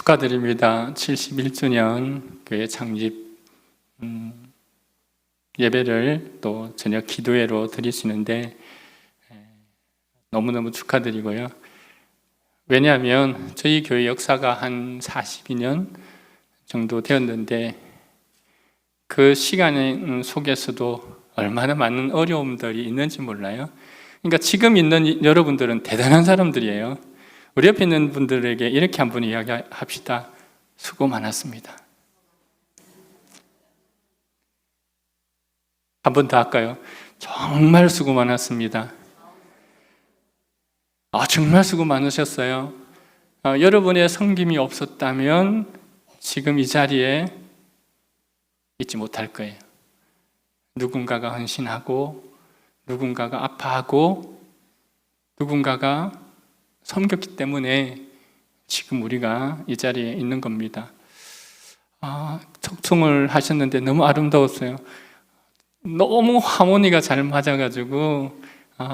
축하드립니다. 71주년 교회 창립 예배를 또 저녁 기도회로 드리시는데 너무너무 축하드리고요. 왜냐하면 저희 교회 역사가 한 42년 정도 되었는데 그 시간 속에서도 얼마나 많은 어려움들이 있는지 몰라요. 그러니까 지금 있는 여러분들은 대단한 사람들이에요. 우리 옆에 있는 분들에게 이렇게 한번 이야기합시다. 수고 많았습니다. 한 번 더 할까요? 정말 수고 많았습니다. 정말 수고 많으셨어요. 여러분의 섬김이 없었다면 지금 이 자리에 있지 못할 거예요. 누군가가 헌신하고 누군가가 아파하고 누군가가 섬겼기 때문에 지금 우리가 이 자리에 있는 겁니다. 척송을 하셨는데 너무 아름다웠어요. 너무 하모니가 잘 맞아가지고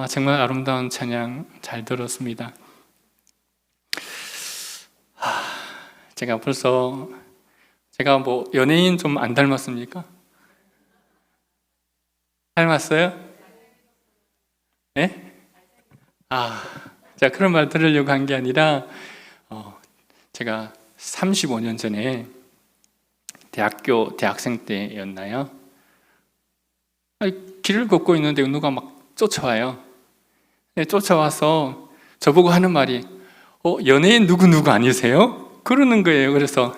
정말 아름다운 찬양 잘 들었습니다. 제가 뭐 연예인 좀 안 닮았습니까? 닮았어요? 네? 자, 그런 말 들으려고 한 게 아니라 제가 35년 전에 대학생 때였나요? 길을 걷고 있는데 누가 막 쫓아와요. 쫓아와서 저보고 하는 말이 연예인 누구 아니세요? 그러는 거예요. 그래서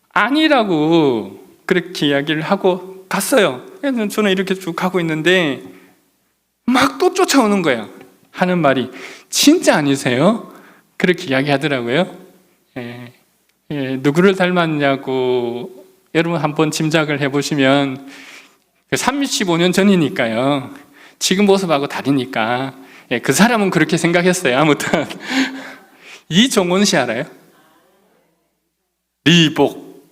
아니라고 그렇게 이야기를 하고 갔어요. 그래서 저는 이렇게 쭉 가고 있는데 막 또 쫓아오는 거예요. 하는 말이 진짜 아니세요? 그렇게 이야기하더라고요. 누구를 닮았냐고 여러분 한번 짐작을 해보시면 35년 전이니까요. 지금 모습하고 다르니까 그 사람은 그렇게 생각했어요. 아무튼 이종원 씨 알아요? 리복.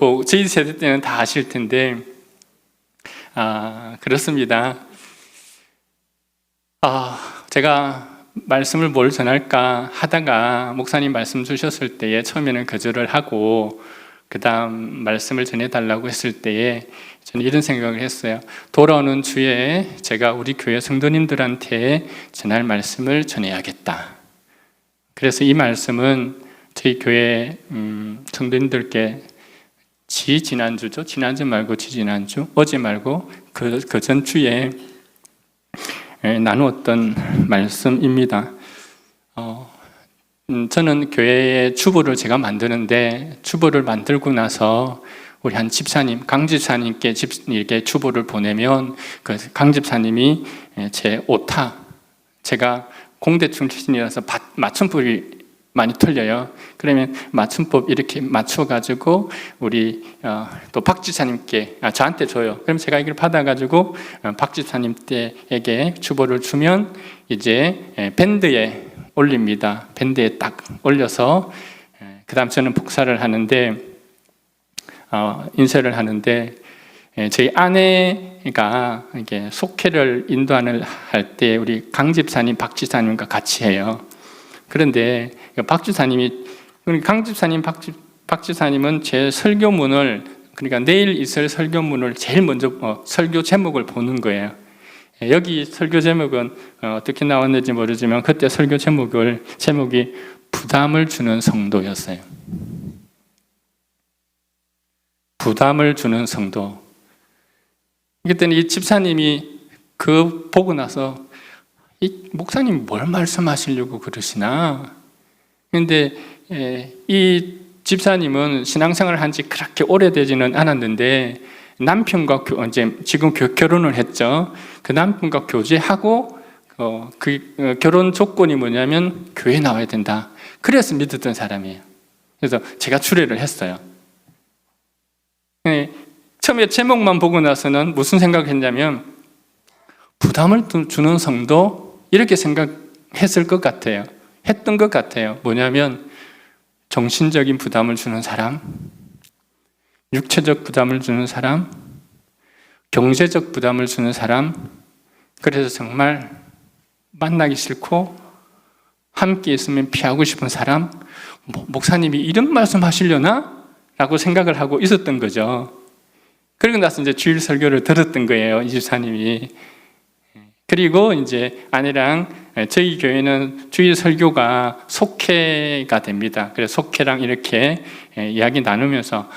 뭐 저희 세대 때는 다 아실 텐데 그렇습니다. 제가 말씀을 뭘 전할까 하다가 목사님 말씀 주셨을 때에 처음에는 거절을 하고 그 다음 말씀을 전해달라고 했을 때에 저는 이런 생각을 했어요. 돌아오는 주에 제가 우리 교회 성도님들한테 전할 말씀을 전해야겠다. 그래서 이 말씀은 저희 교회 성도님들께 지난주죠. 지난주 말고 지난주, 어제 말고 그 전주에 나누었던 말씀입니다. 저는 교회의 주보를 제가 만드는데 주보를 만들고 나서 우리 한 집사님, 강 집사님께 이렇게 주보를 보내면 그 강 집사님이 제 오타, 제가 공대 출신이라서 맞춤법이 많이 틀려요. 그러면 맞춤법 이렇게 맞춰가지고 우리 또 박 집사님께 저한테 줘요. 그럼 제가 이걸 받아가지고 박 집사님에게 주보를 주면 이제 밴드에 올립니다. 밴드에 딱 올려서 그 다음 저는 복사를 하는데 인쇄를 하는데 저희 아내가 이게 속회를 인도하는 할 때 우리 강 집사님, 박 집사님과 같이 해요. 그런데 박 집사님이 강 집사님, 박 집사님은 제 설교문을 그러니까 내일 있을 설교문을 제일 먼저 설교 제목을 보는 거예요. 여기 설교 제목은 어떻게 나왔는지 모르지만 그때 설교 제목이 부담을 주는 성도였어요. 부담을 주는 성도. 그때는 이 집사님이 그 보고 나서 이 목사님 뭘 말씀하시려고 그러시나? 그런데 이 집사님은 신앙생활을 한 지 그렇게 오래되지는 않았는데 남편과 이제 지금 결혼을 했죠. 그 남편과 교제하고 그 결혼 조건이 뭐냐면 교회 나와야 된다. 그래서 믿었던 사람이에요. 그래서 제가 추례를 했어요. 처음에 제목만 보고 나서는 무슨 생각을 했냐면 부담을 주는 성도 이렇게 생각했을 것 같아요. 했던 것 같아요. 뭐냐면 정신적인 부담을 주는 사람, 육체적 부담을 주는 사람, 경제적 부담을 주는 사람, 그래서 정말 만나기 싫고 함께 있으면 피하고 싶은 사람, 목사님이 이런 말씀 하시려나? 라고 생각을 하고 있었던 거죠. 그러고 나서 이제 주일 설교를 들었던 거예요, 이 집사님이. 그리고 이제 아내랑 저희 교회는 주일 설교가 속회가 됩니다. 그래서 속회랑 이렇게 이야기 나누면서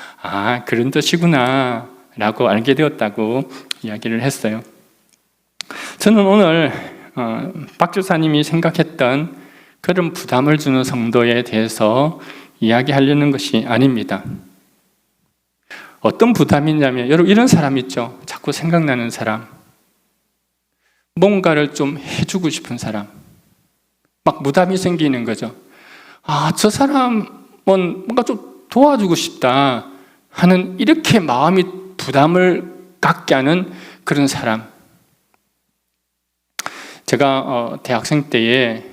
그런 뜻이구나 라고 알게 되었다고 이야기를 했어요. 저는 오늘 박 집사님이 생각했던 그런 부담을 주는 성도에 대해서 이야기하려는 것이 아닙니다. 어떤 부담이냐면, 여러분 이런 사람 있죠? 자꾸 생각나는 사람. 뭔가를 좀 해주고 싶은 사람. 막 부담이 생기는 거죠. 저 사람은 뭔가 좀 도와주고 싶다 하는, 이렇게 마음이 부담을 갖게 하는 그런 사람. 제가 대학생 때에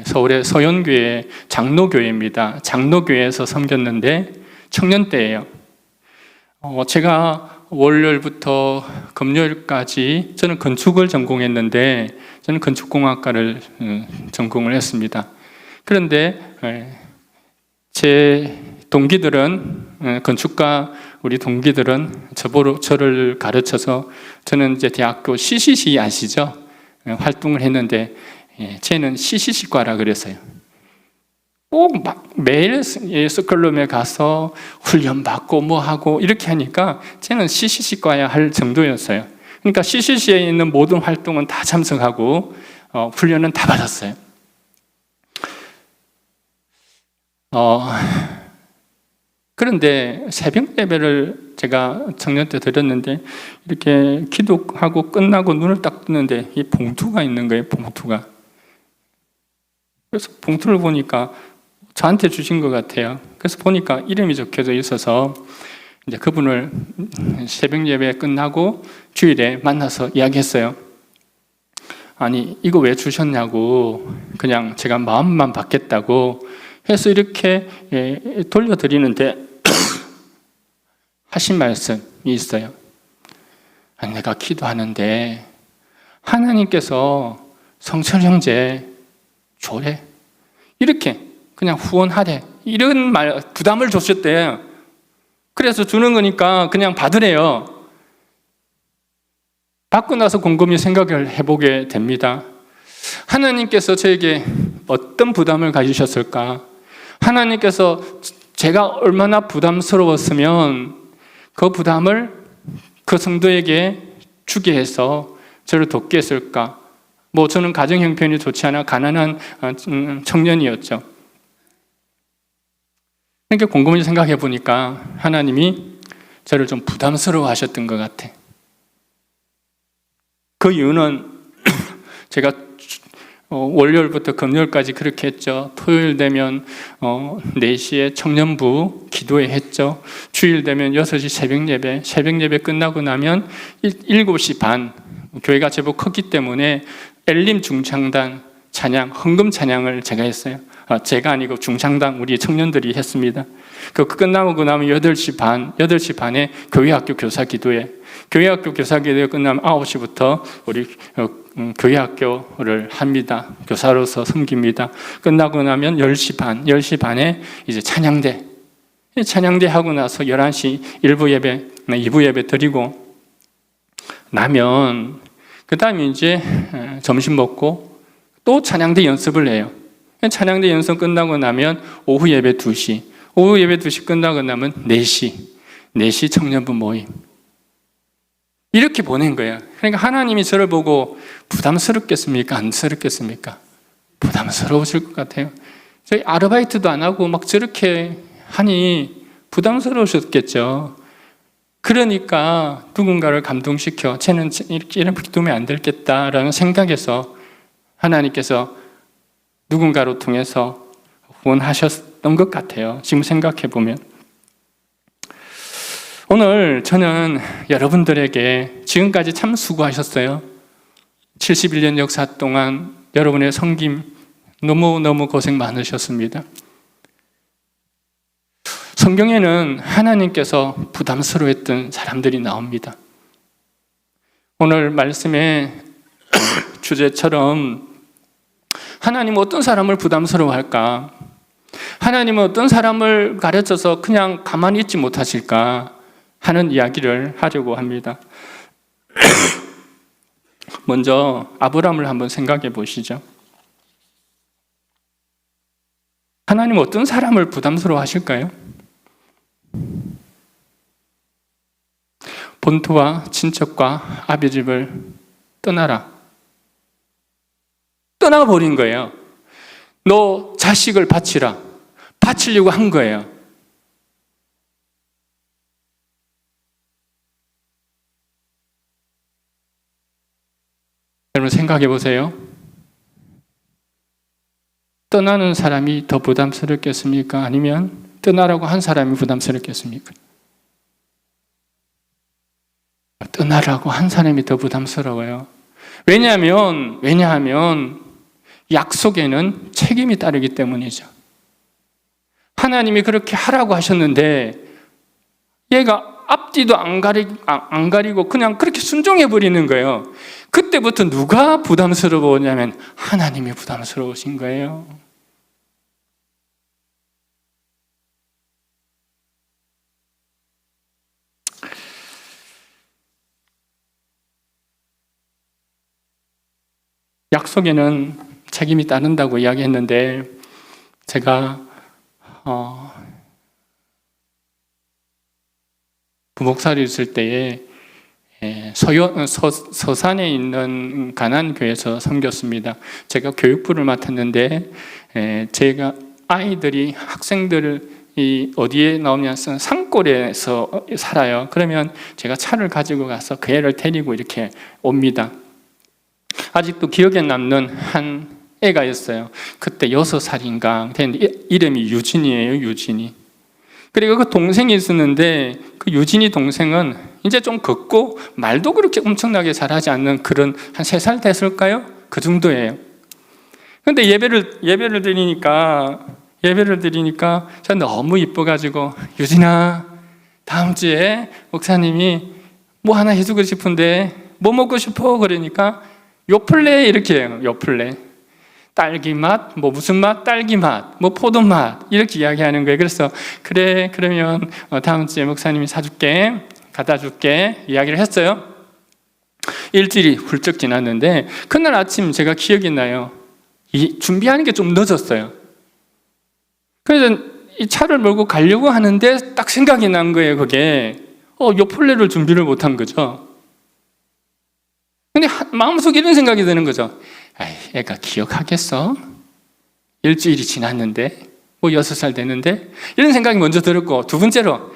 서울의 서연교회 장로교회입니다. 장로교회에서 섬겼는데 청년 때예요. 제가 월요일부터 금요일까지 저는 건축을 전공했는데, 저는 건축공학과를 전공을 했습니다. 그런데 제 동기들은, 건축과 우리 동기들은 저를 가르쳐서, 저는 이제 대학교 CCC 아시죠? 활동을 했는데, 쟤는 CCC과라 그랬어요. 꼭 막 매일 스컬럼에 가서 훈련받고 뭐 하고 이렇게 하니까 쟤는 CCC과야 할 정도였어요. 그러니까 CCC에 있는 모든 활동은 다 참석하고 훈련은 다 받았어요. 그런데 새벽 예배를 제가 청년 때 드렸는데, 이렇게 기도하고 끝나고 눈을 딱 뜨는데 이 봉투가 있는 거예요, 봉투가. 그래서 봉투를 보니까 저한테 주신 것 같아요. 그래서 보니까 이름이 적혀져 있어서 이제 그분을 새벽 예배 끝나고 주일에 만나서 이야기했어요. 아니, 이거 왜 주셨냐고, 그냥 제가 마음만 받겠다고 해서 이렇게 돌려드리는데 하신 말씀이 있어요. 아니, 내가 기도하는데 하나님께서 성철 형제 줘래, 이렇게 그냥 후원하래, 이런 말, 부담을 줬었대요. 그래서 주는 거니까 그냥 받으래요. 받고 나서 곰곰이 생각을 해보게 됩니다. 하나님께서 저에게 어떤 부담을 가지셨을까? 하나님께서 제가 얼마나 부담스러웠으면 그 부담을 그 성도에게 주게 해서 저를 돕게 했을까? 저는 가정 형편이 좋지 않아 가난한 청년이었죠. 그러니까 곰곰이 생각해 보니까 하나님이 저를 좀 부담스러워 하셨던 것 같아. 그 이유는 제가 월요일부터 금요일까지 그렇게 했죠. 토요일 되면 4시에 청년부 기도회 했죠. 주일 되면 6시 새벽 예배 끝나고 나면 7시 반, 교회가 제법 컸기 때문에 엘림 중창단 찬양, 헌금 찬양을 제가 했어요. 제가 아니고 중창단 우리 청년들이 했습니다. 그 끝나고 나면 8시 반에 교회학교 교사 기도회. 교회학교 교사 기도회 끝나면 9시부터 우리 교회학교를 합니다. 교사로서 섬깁니다. 끝나고 나면 10시 반에 이제 찬양대 하고 나서 11시 1부 예배, 2부 예배 드리고 나면 그 다음에 이제 점심 먹고 또 찬양대 연습을 해요. 찬양대 연습 끝나고 나면 오후 예배 2시 끝나고 나면 4시 청년부 모임. 이렇게 보낸 거예요. 그러니까 하나님이 저를 보고 부담스럽겠습니까? 안쓰럽겠습니까? 부담스러우실 것 같아요. 저희 아르바이트도 안 하고 막 저렇게 하니 부담스러우셨겠죠. 그러니까 누군가를 감동시켜 쟤는 이런 기도면 안 되겠다라는 생각에서 하나님께서 누군가로 통해서 후원하셨던 것 같아요. 지금 생각해 보면. 오늘 저는 여러분들에게 지금까지 참 수고하셨어요. 71년 역사 동안 여러분의 섬김 너무너무 고생 많으셨습니다. 성경에는 하나님께서 부담스러워했던 사람들이 나옵니다. 오늘 말씀의 주제처럼 하나님 어떤 사람을 부담스러워할까? 하나님은 어떤 사람을 가르쳐서 그냥 가만히 있지 못하실까 하는 이야기를 하려고 합니다. 먼저 아브라함을 한번 생각해 보시죠. 하나님은 어떤 사람을 부담스러워 하실까요? 본토와 친척과 아비집을 떠나라. 떠나버린 거예요. 너 자식을 바치라. 바치려고 한 거예요. 여러분 생각해 보세요. 떠나는 사람이 더 부담스럽겠습니까? 아니면 떠나라고 한 사람이 부담스럽겠습니까? 떠나라고 한 사람이 더 부담스러워요. 왜냐하면 약속에는 책임이 따르기 때문이죠. 하나님이 그렇게 하라고 하셨는데 얘가 앞뒤도 안 가리고 그냥 그렇게 순종해 버리는 거예요. 그때부터 누가 부담스러워냐면 하나님이 부담스러우신 거예요. 약속에는 책임이 따른다고 이야기했는데 제가 부목사를 있을 때에 서산에 있는 가난교회에서 섬겼습니다. 제가 교육부를 맡았는데 제가 학생들이 어디에 나오냐 산골에서 살아요. 그러면 제가 차를 가지고 가서 그 애를 데리고 이렇게 옵니다. 아직도 기억에 남는 한 애가 있어요. 그때 6살인가 됐는데 이름이 유진이에요. 유진이. 그리고 그 동생이 있었는데 그 유진이 동생은 이제 좀 걷고 말도 그렇게 엄청나게 잘하지 않는 그런 한 3살 됐을까요? 그 정도예요. 근데 예배를 드리니까 제가 너무 이뻐가지고 유진아 다음 주에 목사님이 뭐 하나 해주고 싶은데 뭐 먹고 싶어? 그러니까 요플레 이렇게 해요. 요플레. 딸기 맛, 뭐 무슨 맛, 딸기 맛, 뭐 포도 맛 이렇게 이야기하는 거예요. 그래서 그래 그러면 다음 주에 목사님이 사줄게, 갖다 줄게 이야기를 했어요. 일주일이 훌쩍 지났는데 그날 아침 제가 기억이 나요. 준비하는 게 좀 늦었어요. 그래서 이 차를 몰고 가려고 하는데 딱 생각이 난 거예요. 그게 요플레를 준비를 못한 거죠. 근데 마음속에 이런 생각이 드는 거죠. 애가 기억하겠어? 일주일이 지났는데 뭐 6살 됐는데 이런 생각이 먼저 들었고, 두 번째로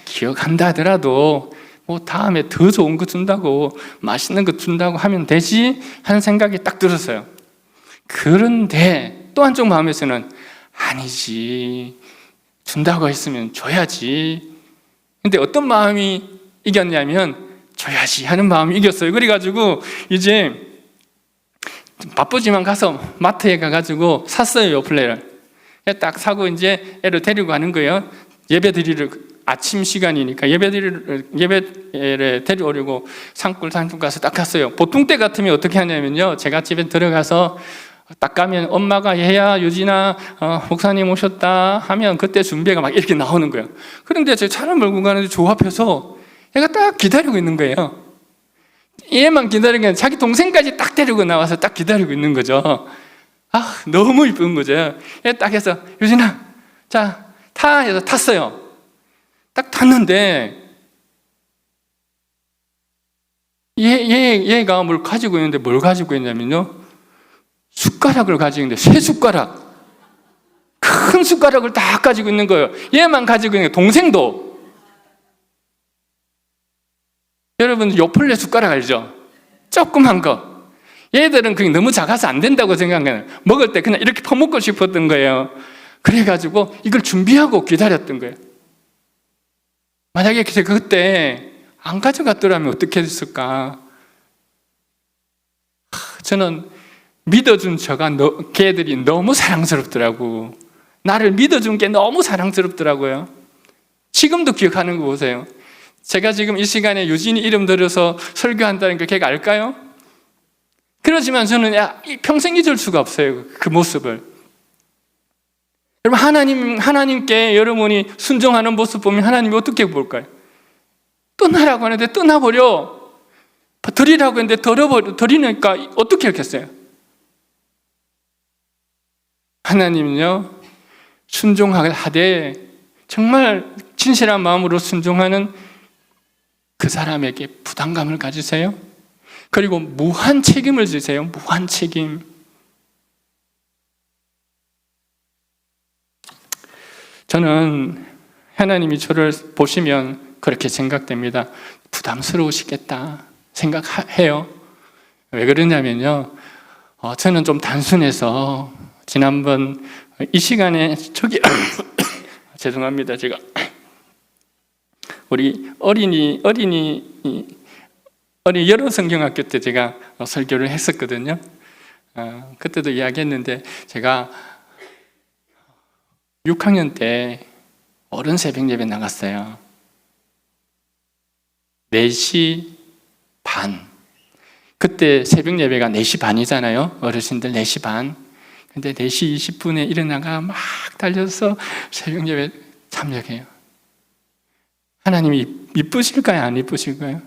기억한다 하더라도 뭐 다음에 더 좋은 거 준다고 맛있는 거 준다고 하면 되지 하는 생각이 딱 들었어요. 그런데 또 한쪽 마음에서는 아니지, 준다고 했으면 줘야지. 근데 어떤 마음이 이겼냐면 줘야지 하는 마음이 이겼어요. 그래가지고 이제 바쁘지만 가서 마트에 가가지고 샀어요. 요플레를 딱 사고 이제 애를 데리고 가는 거예요. 예배 드리러 아침 시간이니까 예배를 데려오려고 산골 가서 딱 갔어요. 보통 때 같으면 어떻게 하냐면요, 제가 집에 들어가서 딱 가면 엄마가 얘야 유진아 목사님 오셨다 하면 그때 준비가 막 이렇게 나오는 거예요. 그런데 제 차를 몰고 가는데 저 앞에서 얘가 딱 기다리고 있는 거예요. 얘만 기다리는 게 아니라 자기 동생까지 딱 데리고 나와서 딱 기다리고 있는 거죠. 너무 이쁜 거죠. 얘 딱 해서 유진아 자 타 해서 탔어요. 딱 탔는데 얘가 뭘 가지고 있는데 뭘 가지고 있냐면요, 숟가락을 가지고 있는데 3숟가락, 큰 숟가락을 다 가지고 있는 거예요. 얘만 가지고 있는 거예요. 동생도. 여러분 요플레 숟가락 알죠? 조그만 거. 얘들은 그게 너무 작아서 안 된다고 생각해요. 먹을 때 그냥 이렇게 퍼먹고 싶었던 거예요. 그래가지고 이걸 준비하고 기다렸던 거예요. 만약에 제가 그때 안 가져갔더라면 어떻게 됐을까? 저는 믿어준 걔들이 너무 사랑스럽더라고. 나를 믿어준 게 너무 사랑스럽더라고요. 지금도 기억하는 거 보세요. 제가 지금 이 시간에 유진이 이름 들어서 설교한다는 걸 걔가 알까요? 그렇지만 저는 평생 잊을 수가 없어요. 그 모습을. 여러분, 하나님께 여러분이 순종하는 모습 보면 하나님이 어떻게 볼까요? 떠나라고 하는데 떠나버려. 드리라고 했는데 드리니까 어떻게 하겠어요? 하나님은요, 순종하되 정말 진실한 마음으로 순종하는 그 사람에게 부담감을 가지세요. 그리고 무한 책임을 지세요. 무한 책임. 저는 하나님이 저를 보시면 그렇게 생각됩니다. 부담스러우시겠다 생각해요. 왜 그러냐면요, 저는 좀 단순해서 지난번 이 시간에 죄송합니다. 제가 우리 어린이 여러 성경학교 때 제가 설교를 했었거든요. 그때도 이야기했는데 제가 6학년 때 어른 새벽 예배 나갔어요. 4시 반. 그때 새벽 예배가 4시 반이잖아요. 어르신들 4시 반. 근데 4시 20분에 일어나가 막 달려서 새벽 예배 참여해요. 하나님이 이쁘실까요? 안 이쁘실까요?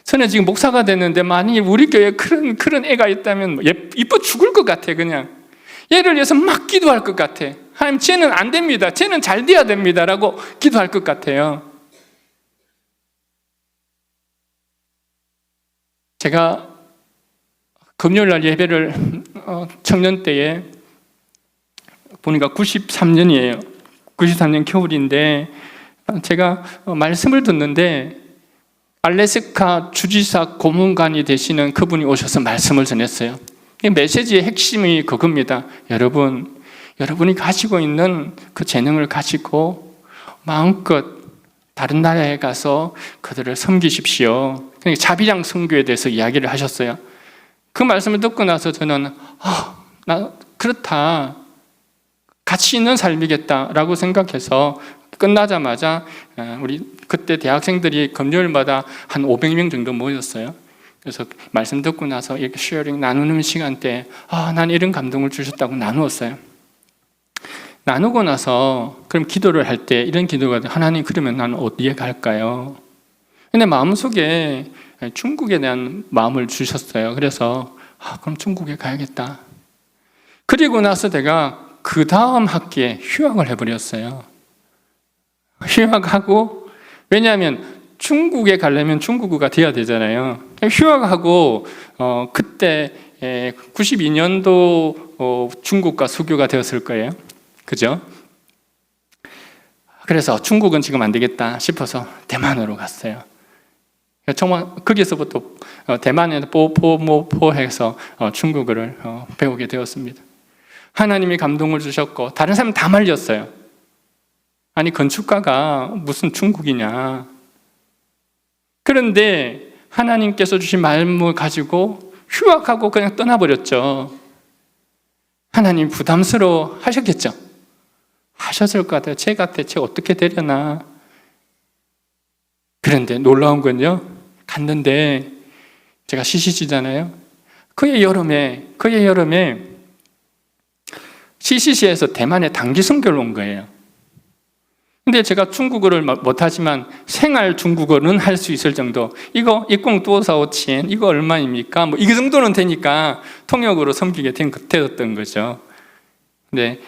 저는 지금 목사가 됐는데 만약에 우리 교회에 그런 애가 있다면 이뻐 죽을 것 같아. 그냥 얘를 위해서 막 기도할 것 같아. 하나님, 쟤는 안 됩니다. 쟤는 잘 돼야 됩니다. 라고 기도할 것 같아요. 제가 금요일날 예배를 청년 때에 보니까 93년이에요. 93년 겨울인데 제가 말씀을 듣는데 알래스카 주지사 고문관이 되시는 그분이 오셔서 말씀을 전했어요. 이 메시지의 핵심이 그겁니다. 여러분이 가지고 있는 그 재능을 가지고 마음껏 다른 나라에 가서 그들을 섬기십시오. 그러니까 자비랑 선교에 대해서 이야기를 하셨어요. 그 말씀을 듣고 나서 저는 나 그렇다. 가치 있는 삶이겠다라고 생각해서 끝나자마자 우리 그때 대학생들이 금요일마다 한 500명 정도 모였어요. 그래서 말씀 듣고 나서 이렇게 쉐어링 나누는 시간 때 난 이런 감동을 주셨다고 나누었어요. 나누고 나서 그럼 기도를 할 때 이런 기도가 하나님, 그러면 나는 어디에 갈까요? 근데 마음속에 중국에 대한 마음을 주셨어요. 그래서 그럼 중국에 가야겠다. 그리고 나서 내가 그 다음 학기에 휴학을 해버렸어요. 휴학하고, 왜냐하면 중국에 가려면 중국어가 돼야 되잖아요. 휴학하고 그때 92년도 중국과 수교가 되었을 거예요. 그죠? 그래서 중국은 지금 안 되겠다 싶어서 대만으로 갔어요. 정말 거기서부터 대만에 포해서 중국어를 배우게 되었습니다. 하나님이 감동을 주셨고 다른 사람 다 말렸어요. 아니, 건축가가 무슨 중국이냐. 그런데 하나님께서 주신 마음을 가지고 휴학하고 그냥 떠나버렸죠. 하나님 부담스러워 하셨겠죠? 하셨을 것 같아요. 제가 대체 어떻게 되려나. 그런데 놀라운 건요, 갔는데 제가 CCC잖아요. 그해 여름에 CCC에서 대만에 단기 선교를 온 거예요. 근데 제가 중국어를 못하지만 생활 중국어는 할 수 있을 정도. 이거 이공도사오치엔 이거 얼마입니까? 뭐 이 정도는 되니까 통역으로 섬기게 되었던 거죠. 근데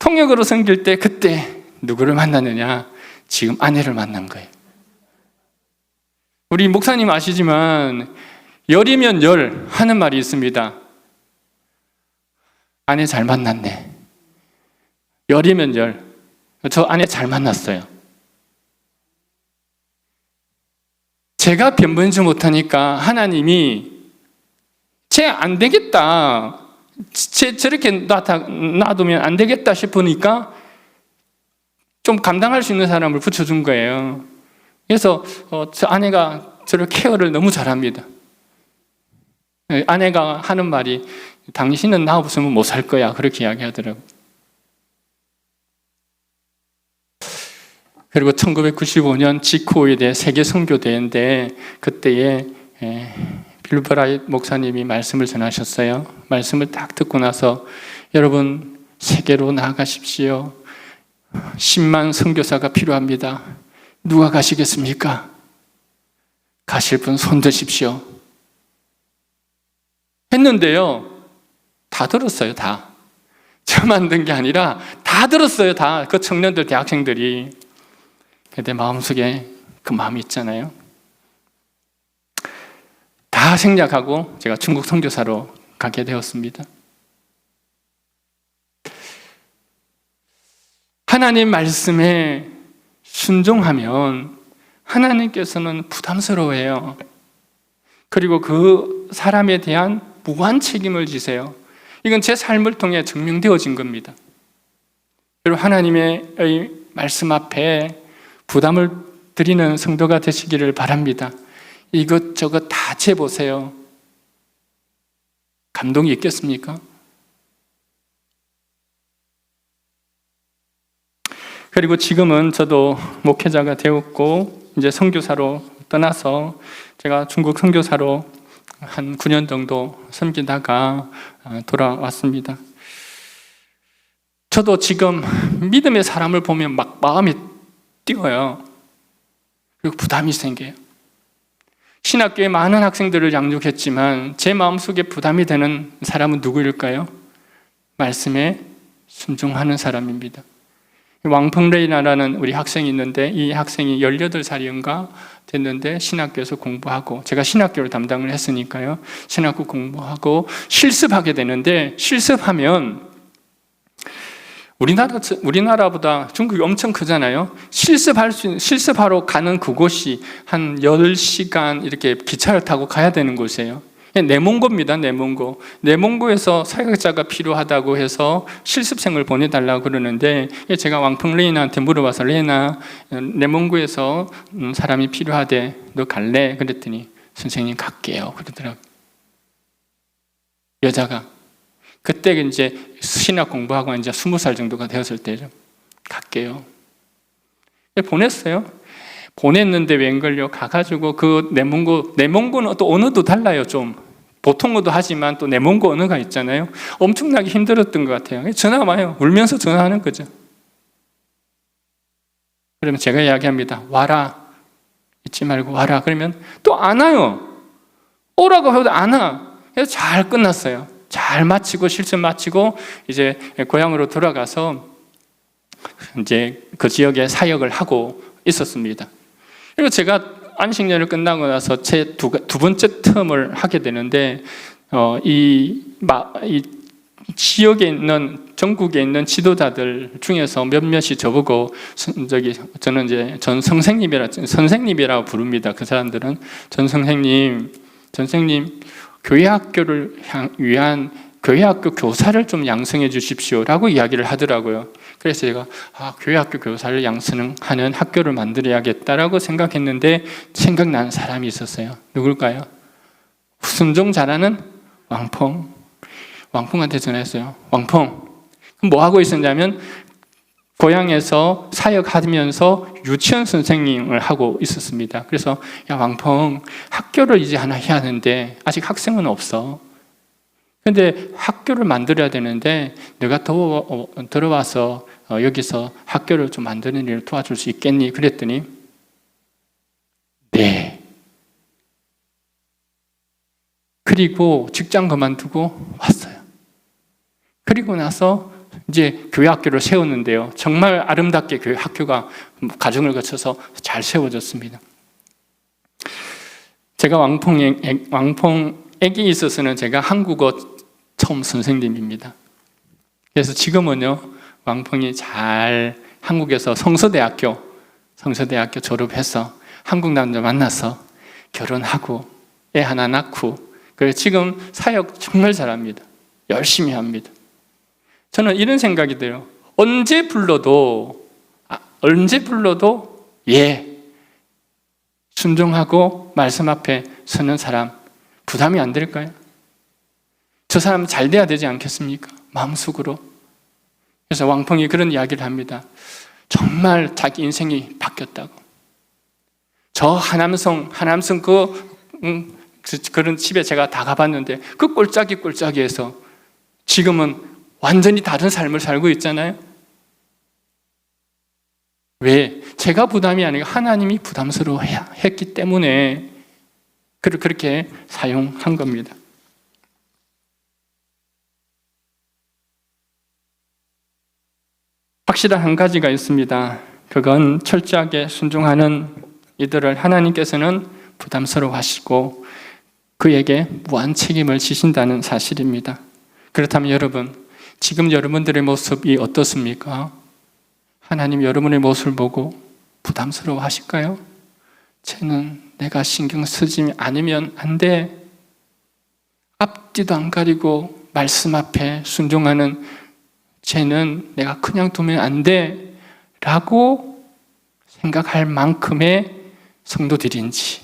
통역으로 섬길 때 그때 누구를 만났느냐? 지금 아내를 만난 거예요. 우리 목사님 아시지만 열이면 열 하는 말이 있습니다. 아내 잘 만났네. 열이면 열. 저 아내 잘 만났어요. 제가 변변치 못하니까 하나님이 쟤 안 되겠다. 쟤 저렇게 놔두면 안 되겠다 싶으니까 좀 감당할 수 있는 사람을 붙여준 거예요. 그래서 저 아내가 저를 케어를 너무 잘합니다. 아내가 하는 말이 당신은 나 없으면 못 살 거야. 그렇게 이야기하더라고요. 그리고 1995년 지코이대 세계 선교대회인데 그때에 빌브라이트 목사님이 말씀을 전하셨어요. 말씀을 딱 듣고 나서 여러분 세계로 나아가십시오. 10만 선교사가 필요합니다. 누가 가시겠습니까? 가실 분 손 드십시오. 했는데요, 다 들었어요. 다. 저만 든 게 아니라 다 들었어요. 다. 그 청년들, 대학생들이. 근데 마음속에 그 마음이 있잖아요. 다 생략하고 제가 중국 선교사로 가게 되었습니다. 하나님 말씀에 순종하면 하나님께서는 부담스러워해요. 그리고 그 사람에 대한 무한 책임을 지세요. 이건 제 삶을 통해 증명되어진 겁니다. 그리고 하나님의 말씀 앞에 부담을 드리는 성도가 되시기를 바랍니다. 이것저것 다 재보세요. 감동이 있겠습니까? 그리고 지금은 저도 목회자가 되었고 이제 선교사로 떠나서 제가 중국 선교사로 한 9년 정도 섬기다가 돌아왔습니다. 저도 지금 믿음의 사람을 보면 막 마음이 뛰어요. 그리고 부담이 생겨요. 신학교에 많은 학생들을 양육했지만 제 마음속에 부담이 되는 사람은 누구일까요? 말씀에 순종하는 사람입니다. 왕펑레이나라는 우리 학생이 있는데 이 학생이 18살인가 됐는데 신학교에서 공부하고 제가 신학교를 담당을 했으니까요. 신학교 공부하고 실습하게 되는데 실습하면 우리나라보다 중국이 엄청 크잖아요. 실습하러 가는 그곳이 한 10시간 이렇게 기차를 타고 가야 되는 곳이에요. 내몽고입니다. 내몽고에서 사역자가 필요하다고 해서 실습생을 보내달라고 그러는데 제가 왕펑레이나한테 물어봐서 레이나 내몽고에서 사람이 필요하대. 너 갈래? 그랬더니 선생님 갈게요. 그러더라고요. 여자가. 그때 이제 신학 공부하고 이제 20살 정도가 되었을 때죠. 갈게요. 보냈어요. 보냈는데 웬걸요? 가가지고 그 내몽고는 또 언어도 달라요. 좀 보통어도 하지만 또 내몽고 언어가 있잖아요. 엄청나게 힘들었던 것 같아요. 전화 와요. 울면서 전화하는 거죠. 그러면 제가 이야기합니다. 와라. 잊지 말고 와라. 그러면 또 안 와요. 오라고 해도 안 와. 그래서 잘 끝났어요. 잘 마치고 실습 마치고 이제 고향으로 돌아가서 이제 그 지역에 사역을 하고 있었습니다. 그리고 제가 안식년을 끝나고 나서 제 두 번째 텀을 하게 되는데 이 지역에 있는 전국에 있는 지도자들 중에서 몇몇이 저보고 저는 이제 전 선생님이라고 부릅니다. 그 사람들은 전 선생님 교회 학교를 위한 교회 학교 교사를 좀 양성해 주십시오라고 이야기를 하더라고요. 그래서 제가 교회 학교 교사를 양성하는 학교를 만들어야겠다라고 생각했는데 생각나는 사람이 있었어요. 누굴까요? 순종 잘하는 왕펑한테 전화했어요. 왕펑, 뭐 하고 있었냐면 고향에서 사역하면서 유치원 선생님을 하고 있었습니다. 그래서 야 왕펑, 학교를 이제 하나 해야 하는데 아직 학생은 없어. 근데 학교를 만들어야 되는데 내가 들어와서 여기서 학교를 좀 만드는 일을 도와줄 수 있겠니? 그랬더니 네. 그리고 직장 그만두고 왔어요. 그리고 나서 이제 교회 학교를 세웠는데요. 정말 아름답게 교회 학교가 과정을 거쳐서 잘 세워졌습니다. 제가 왕펑에게 있어서는 제가 한국어 처음 선생님입니다. 그래서 지금은요, 왕펑이 잘 한국에서 성서대학교 졸업해서 한국 남자 만나서 결혼하고 애 하나 낳고 그래서 지금 사역 정말 잘합니다. 열심히 합니다. 저는 이런 생각이 들어요. 언제 불러도 예, 순종하고 말씀 앞에 서는 사람 부담이 안 될까요? 저 사람 잘 돼야 되지 않겠습니까? 마음속으로. 그래서 왕펑이 그런 이야기를 합니다. 정말 자기 인생이 바뀌었다고. 저 하남성 그런 집에 제가 다 가봤는데 그 꼴짜기에서 지금은 완전히 다른 삶을 살고 있잖아요. 왜? 제가 부담이 아니라 하나님이 부담스러워했기 때문에 그렇게 사용한 겁니다. 확실한 한 가지가 있습니다. 그건 철저하게 순종하는 이들을 하나님께서는 부담스러워하시고 그에게 무한 책임을 지신다는 사실입니다. 그렇다면 여러분, 지금 여러분들의 모습이 어떻습니까? 하나님 여러분의 모습을 보고 부담스러워하실까요? 쟤는 내가 신경 쓰지 않으면 안 돼. 앞뒤도 안 가리고 말씀 앞에 순종하는 쟤는 내가 그냥 두면 안 돼. 라고 생각할 만큼의 성도들인지,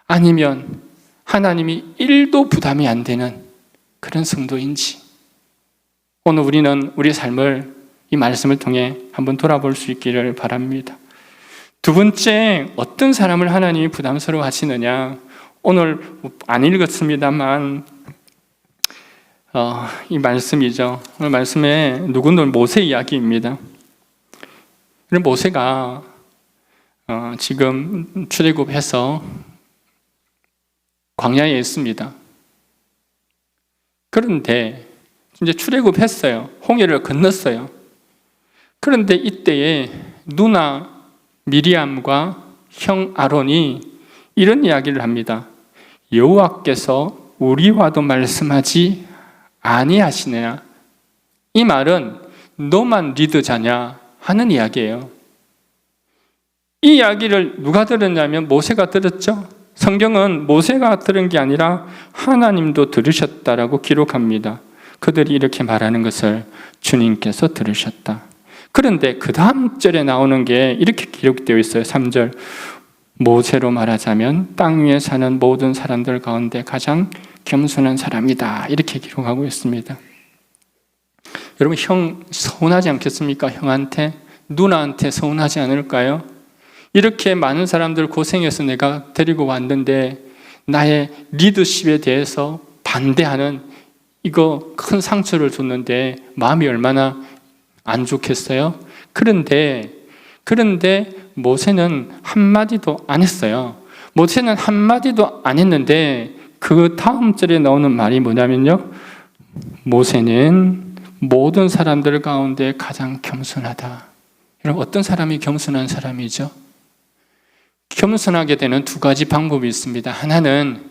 아니면 하나님이 1도 부담이 안 되는 그런 성도인지, 오늘 우리는 우리 삶을 이 말씀을 통해 한번 돌아볼 수 있기를 바랍니다. 두 번째, 어떤 사람을 하나님이 부담스러워 하시느냐. 오늘 안 읽었습니다만 이 말씀이죠. 오늘 말씀에 누구는 모세 이야기입니다. 모세가 지금 출애굽해서 광야에 있습니다. 그런데 이제 출애굽했어요. 홍해를 건넜어요. 그런데 이때에 누나 미리암과 형 아론이 이런 이야기를 합니다. 여호와께서 우리와도 말씀하지 아니하시느냐. 이 말은 너만 리더자냐 하는 이야기예요. 이 이야기를 누가 들었냐면 모세가 들었죠. 성경은 모세가 들은 게 아니라 하나님도 들으셨다라고 기록합니다. 그들이 이렇게 말하는 것을 주님께서 들으셨다. 그런데 그 다음 절에 나오는 게 이렇게 기록되어 있어요. 3절. 모세로 말하자면 땅 위에 사는 모든 사람들 가운데 가장 겸손한 사람이다. 이렇게 기록하고 있습니다. 여러분, 형 서운하지 않겠습니까? 형한테, 누나한테 서운하지 않을까요? 이렇게 많은 사람들 고생해서 내가 데리고 왔는데 나의 리더십에 대해서 반대하는, 이거 큰 상처를 줬는데 마음이 얼마나 안 좋겠어요? 그런데 모세는 한마디도 안 했어요. 모세는 한마디도 안 했는데 그 다음 절에 나오는 말이 뭐냐면요, 모세는 모든 사람들 가운데 가장 겸손하다. 여러분, 어떤 사람이 겸손한 사람이죠? 겸손하게 되는 두 가지 방법이 있습니다. 하나는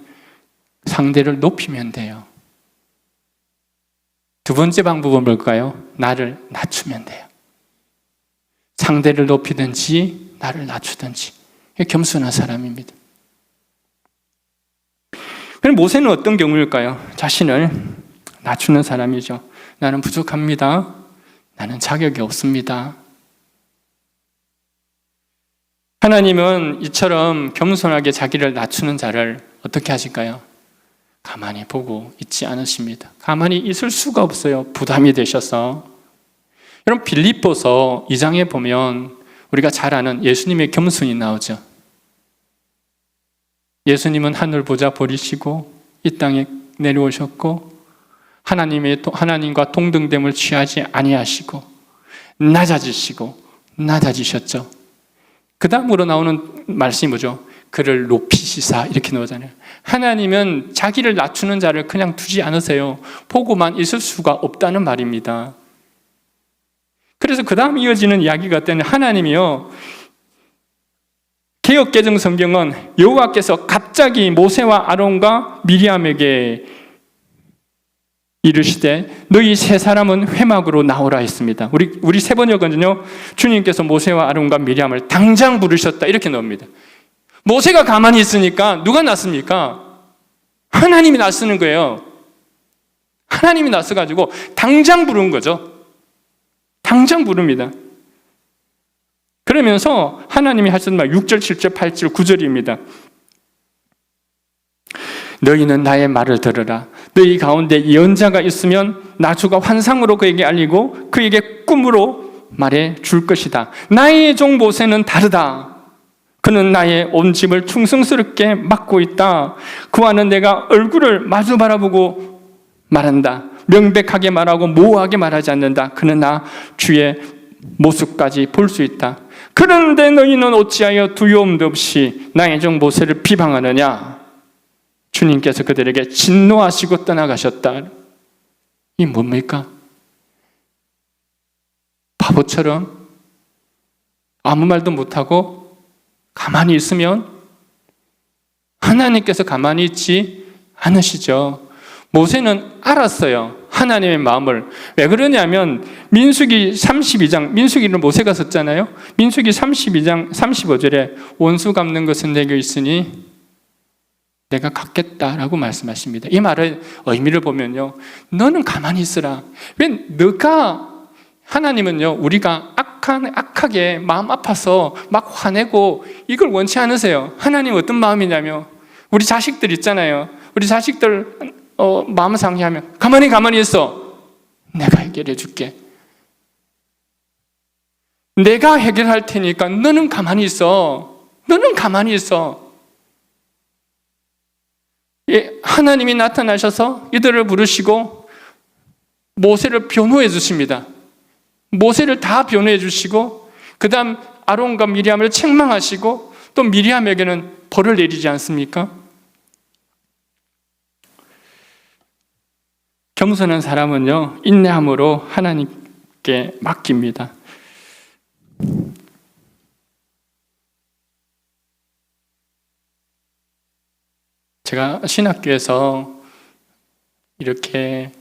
상대를 높이면 돼요. 두 번째 방법은 뭘까요? 나를 낮추면 돼요. 상대를 높이든지 나를 낮추든지. 이게 겸손한 사람입니다. 그럼 모세는 어떤 경우일까요? 자신을 낮추는 사람이죠. 나는 부족합니다. 나는 자격이 없습니다. 하나님은 이처럼 겸손하게 자기를 낮추는 자를 어떻게 하실까요? 가만히 보고 있지 않으십니다. 가만히 있을 수가 없어요. 부담이 되셔서. 여러분, 빌립보서 2장에 보면 우리가 잘 아는 예수님의 겸손이 나오죠. 예수님은 하늘 보좌 버리시고 이 땅에 내려오셨고 하나님과 동등됨을 취하지 아니하시고 낮아지셨죠. 그 다음으로 나오는 말씀이 뭐죠? 그를 높이시사, 이렇게 나오잖아요. 하나님은 자기를 낮추는 자를 그냥 두지 않으세요. 보고만 있을 수가 없다는 말입니다. 그래서 그 다음 이어지는 이야기가 어떠냐, 하나님이요, 개역개정 성경은 여호와께서 갑자기 모세와 아론과 미리암에게 이르시되 너희 세 사람은 회막으로 나오라 했습니다. 우리 세 번역은요, 주님께서 모세와 아론과 미리암을 당장 부르셨다, 이렇게 나옵니다. 모세가 가만히 있으니까 누가 났습니까? 하나님이 나서는 거예요. 하나님이 나서가지고 당장 부른 거죠. 당장 부릅니다. 그러면서 하나님이 하셨던 말 6절, 7절, 8절, 9절입니다. 너희는 나의 말을 들으라. 너희 가운데 예언자가 있으면 나주가 환상으로 그에게 알리고 그에게 꿈으로 말해 줄 것이다. 나의 종 모세는 다르다. 그는 나의 온 집을 충성스럽게 맡고 있다. 그와는 내가 얼굴을 마주 바라보고 말한다. 명백하게 말하고 모호하게 말하지 않는다. 그는 나 주의 모습까지 볼 수 있다. 그런데 너희는 어찌하여 두려움도 없이 나의 종 모세를 비방하느냐? 주님께서 그들에게 진노하시고 떠나가셨다. 이 뭡니까? 바보처럼 아무 말도 못하고 가만히 있으면 하나님께서 가만히 있지 않으시죠. 모세는 알았어요. 하나님의 마음을. 왜 그러냐면 민수기 32장, 민수기를 모세가 썼잖아요. 민수기 32장 35절에 원수 갚는 것은 내게 있으니 내가 갚겠다라고 말씀하십니다. 이 말의 의미를 보면요, 너는 가만히 있으라. 왜 너가, 하나님은요, 우리가 악하게 마음 아파서 막 화내고 이걸 원치 않으세요. 하나님 어떤 마음이냐면, 우리 자식들 있잖아요. 우리 자식들 마음 상해하면 가만히 있어. 내가 해결해 줄게. 내가 해결할 테니까 너는 가만히 있어. 너는 가만히 있어. 예, 하나님이 나타나셔서 이들을 부르시고 모세를 변호해 주십니다. 모세를 다 변호해 주시고 그 다음 아론과 미리암을 책망하시고 또 미리암에게는 벌을 내리지 않습니까? 겸손한 사람은요, 인내함으로 하나님께 맡깁니다. 제가 신학교에서 이렇게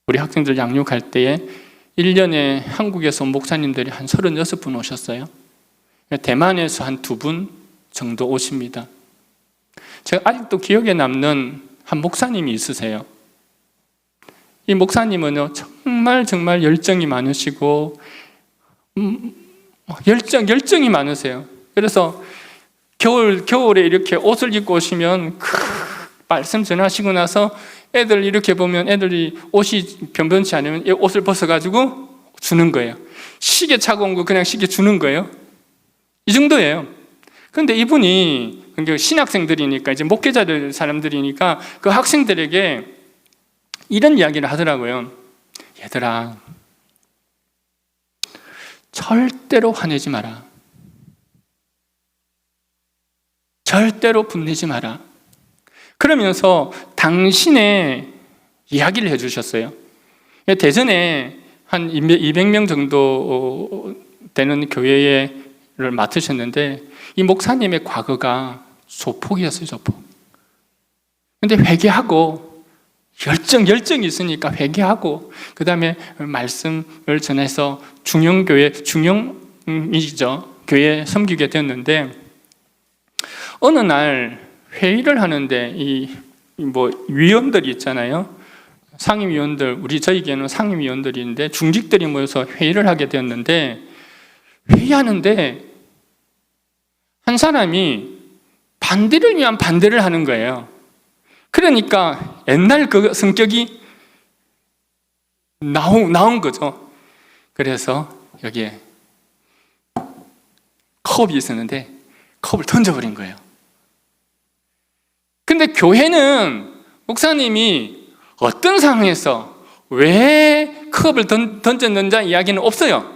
우리 학생들 양육할 때에 1년에 한국에서 온 목사님들이 한 36분 오셨어요. 대만에서 한 2분 정도 오십니다. 제가 아직도 기억에 남는 한 목사님이 있으세요. 이 목사님은요, 정말 열정이 많으시고 열정이 많으세요. 그래서 겨울에 이렇게 옷을 입고 오시면 말씀 전하시고 나서 애들 이렇게 보면 애들이 옷이 변변치 않으면 이 옷을 벗어가지고 주는 거예요. 시계 차고 온 거 그냥 시계 주는 거예요. 이 정도예요. 그런데 이분이 신학생들이니까, 이제 목회자들 사람들이니까 그 학생들에게 이런 이야기를 하더라고요. 얘들아, 절대로 화내지 마라. 절대로 분내지 마라. 그러면서 당신의 이야기를 해주셨어요. 대전에 한 200명 정도 되는 교회를 맡으셨는데 이 목사님의 과거가 조폭이었어요, 조폭. 근데 회개하고 열정이 있으니까 회개하고 그 다음에 말씀을 전해서 중용이죠. 교회에 섬기게 되었는데 어느 날 회의를 하는데 위원들이 있잖아요. 상임위원들, 저희에게는 상임위원들인데 중직들이 모여서 회의를 하게 되었는데 회의하는데 한 사람이 반대를 위한 반대를 하는 거예요. 그러니까 옛날 그 성격이 나온 거죠. 그래서 여기에 컵이 있었는데 컵을 던져버린 거예요. 근데 교회는 목사님이 어떤 상황에서 왜 컵을 던졌는지 이야기는 없어요.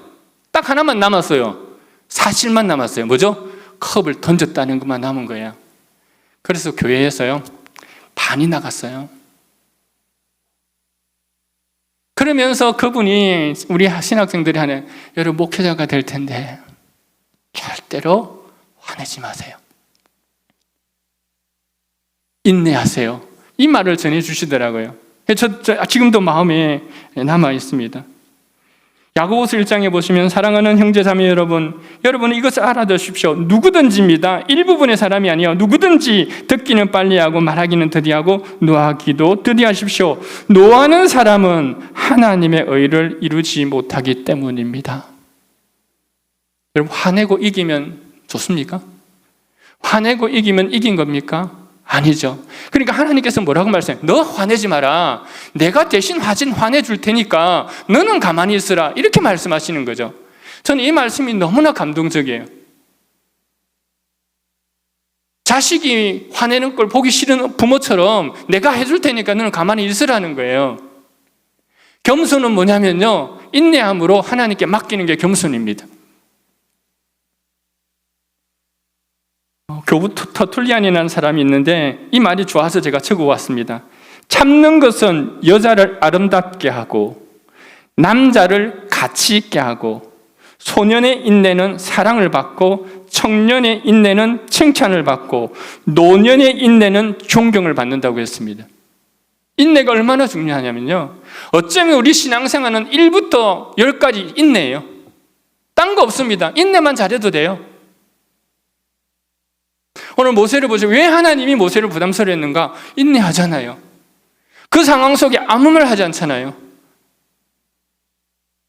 딱 하나만 남았어요. 사실만 남았어요. 뭐죠? 컵을 던졌다는 것만 남은 거예요. 그래서 교회에서요, 반이 나갔어요. 그러면서 그분이 우리 신학생들이 하는, 여러분 목회자가 될 텐데 절대로 화내지 마세요. 인내하세요. 이 말을 전해주시더라고요. 지금도 마음에 남아 있습니다. 야고보서 1장에 보시면 사랑하는 형제자매 여러분은 이것을 알아두십시오. 누구든지입니다. 일부분의 사람이 아니요 누구든지 듣기는 빨리 하고 말하기는 더디하고 노하기도 더디하십시오. 노하는 사람은 하나님의 의를 이루지 못하기 때문입니다. 여러분, 화내고 이기면 좋습니까? 화내고 이기면 이긴 겁니까? 아니죠. 그러니까 하나님께서 뭐라고 말씀해요? 너 화내지 마라. 내가 대신 화내줄 테니까 너는 가만히 있으라. 이렇게 말씀하시는 거죠. 저는 이 말씀이 너무나 감동적이에요. 자식이 화내는 걸 보기 싫은 부모처럼 내가 해줄 테니까 너는 가만히 있으라는 거예요. 겸손은 뭐냐면요, 인내함으로 하나님께 맡기는 게 겸손입니다. 교부 터툴리안이라는 사람이 있는데 이 말이 좋아서 제가 적어왔습니다. 참는 것은 여자를 아름답게 하고 남자를 가치 있게 하고 소년의 인내는 사랑을 받고 청년의 인내는 칭찬을 받고 노년의 인내는 존경을 받는다고 했습니다. 인내가 얼마나 중요하냐면요, 어쩌면 우리 신앙생활은 1부터 10까지 인내예요. 딴 거 없습니다. 인내만 잘해도 돼요. 오늘 모세를 보시고 왜 하나님이 모세를 부담스러워했는가? 인내하잖아요. 그 상황 속에 아무 말 하지 않잖아요.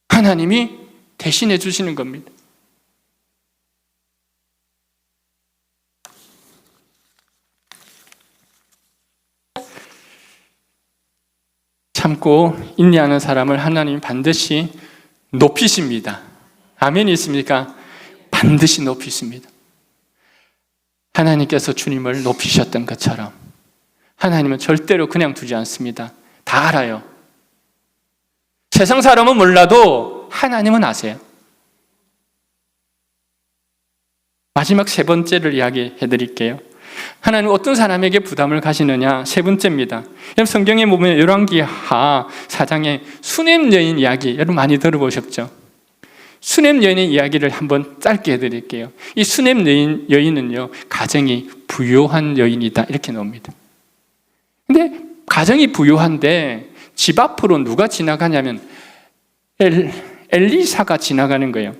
하나님이 대신해 주시는 겁니다. 참고 인내하는 사람을 하나님이 반드시 높이십니다. 아멘이 있습니까? 반드시 높이십니다. 하나님께서 주님을 높이셨던 것처럼 하나님은 절대로 그냥 두지 않습니다. 다 알아요. 세상 사람은 몰라도 하나님은 아세요. 마지막 세 번째를 이야기해 드릴게요. 하나님 어떤 사람에게 부담을 가시느냐, 세 번째입니다. 성경에 보면 열왕기하 4장에 수넴 여인 이야기, 여러분 많이 들어보셨죠? 수넴 여인의 이야기를 한번 짧게 해드릴게요. 이 수넴 여인은요, 가정이 부유한 여인이다 이렇게 나옵니다. 근데 가정이 부유한데 집 앞으로 누가 지나가냐면 엘리사가 지나가는 거예요.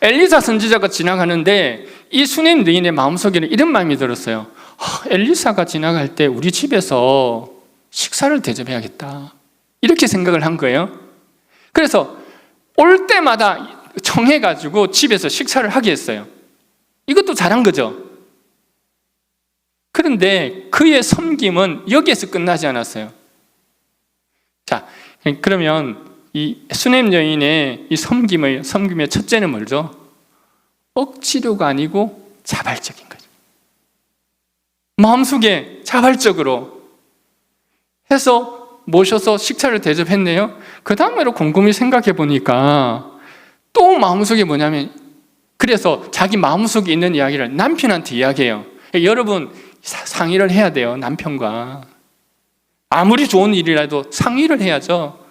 엘리사 선지자가 지나가는데 이 수넴 여인의 마음속에는 이런 마음이 들었어요. 엘리사가 지나갈 때 우리 집에서 식사를 대접해야겠다 이렇게 생각을 한 거예요. 그래서 올 때마다 청해가지고 집에서 식사를 하게 했어요. 이것도 잘한 거죠. 그런데 그의 섬김은 여기에서 끝나지 않았어요. 자, 그러면 이 수넴 여인의 이 섬김의 첫째는 뭐죠? 억지로가 아니고 자발적인 거죠. 마음속에 자발적으로 해서 모셔서 식사를 대접했네요. 그 다음으로 곰곰이 생각해 보니까 또 마음속에 뭐냐면, 그래서 자기 마음속에 있는 이야기를 남편한테 이야기해요. 여러분 상의를 해야 돼요. 남편과 아무리 좋은 일이라도 상의를 해야죠.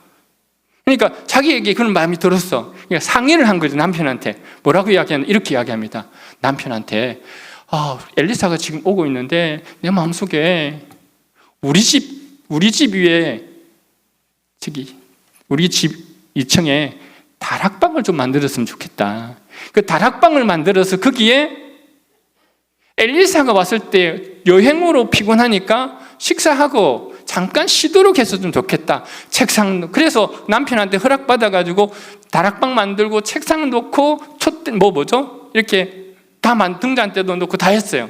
그러니까 자기에게 그런 마음이 들었어. 그러니까 상의를 한 거죠. 남편한테 뭐라고 이야기하는, 이렇게 이야기합니다. 남편한테 엘리사가 지금 오고 있는데 내 마음속에 우리 집 위에 우리 집 2층에 다락방을 좀 만들었으면 좋겠다. 그 다락방을 만들어서 거기에 엘리사가 왔을 때 여행으로 피곤하니까 식사하고 잠깐 쉬도록 해서 좀 좋겠다. 책상, 그래서 남편한테 허락받아가지고 다락방 만들고 책상 놓고 뭐죠? 이렇게 다 등잔대도 놓고 다 했어요.